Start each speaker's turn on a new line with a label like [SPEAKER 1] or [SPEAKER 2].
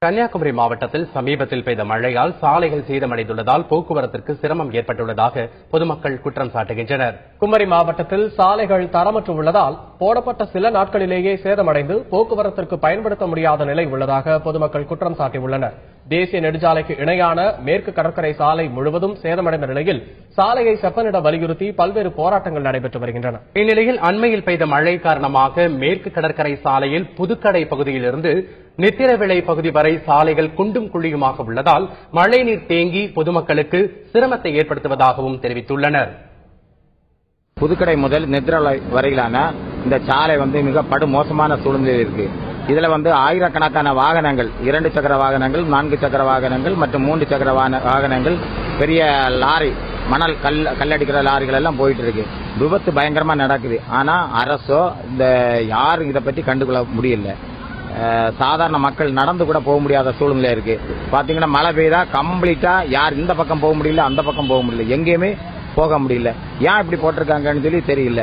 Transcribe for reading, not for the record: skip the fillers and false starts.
[SPEAKER 1] கன்னியாகுமரி மாவட்டத்தில் சமீபத்தில் பெய்த மழையால் சாலைகள் சேதமடைந்துள்ளதால் போக்குவரத்திற்கு சிரமம் ஏற்பட்டுள்ளதாக பொதுமக்கள் குற்றம் சாட்டுகின்றனர்.
[SPEAKER 2] குமரி மாவட்டத்தில் சாலைகள் தரமற்று உள்ளதால் போடப்பட்ட சில நாட்களிலேயே சேதமடைந்து போக்குவரத்திற்கு பயன்படுத்த முடியாத நிலை உள்ளதாக பொதுமக்கள் குற்றம் சாட்டியுள்ளனர். தேசிய நெடுஞ்சாலைக்கு இணையான மேற்கு கடற்கரை சாலை முழுவதும் சேதமடைந்த நிலையில் சாலையை செப்பனிட வலியுறுத்தி பல்வேறு போராட்டங்கள் நடைபெற்று வருகின்றன.
[SPEAKER 1] இந்நிலையில் அண்மையில் பெய்த மழை காரணமாக மேற்கு கடற்கரை சாலையில் புதுக்கடை பகுதியிலிருந்து நித்திரவிளை பகுதி வரை சாலைகள் குண்டும் குழியுமாக உள்ளதால் மழைநீர் தேங்கி பொதுமக்களுக்கு சிரமத்தை ஏற்படுத்துவதாகவும் தெரிவித்துள்ளனர்.
[SPEAKER 3] புதுக்கடை முதல் நித்திரவிளை வரையிலான இந்த சாலை மிக படுமோசமான சூழ்நிலையில் இருக்கு. இதுல ஆயிரக்கணக்கான வாகனங்கள், 2 சக்கர வாகனங்கள், 4 சக்கர வாகனங்கள் மற்றும் 3 சக்கர வாகனங்கள், பெரிய லாரி, மணல் கல்லடிக்கிற லாரிகள் எல்லாம் போயிட்டு இருக்கு. விபத்து பயங்கரமா நடக்குது. ஆனா அரசோ யாரும் இதை பற்றி கண்டுகொள்ள முடியல. சாதாரண மக்கள் நடந்து கூட போக முடியாத சூழ்நிலை இருக்கு. பாத்தீங்கன்னா மழை பெய்தா கம்ப்ளீட்டா யார் இந்த பக்கம் போக முடியல, அந்த பக்கம் போக முடியல, எங்கேயுமே போக முடியல. ஏன் இப்படி போட்டிருக்காங்கன்னு சொல்லி தெரியல.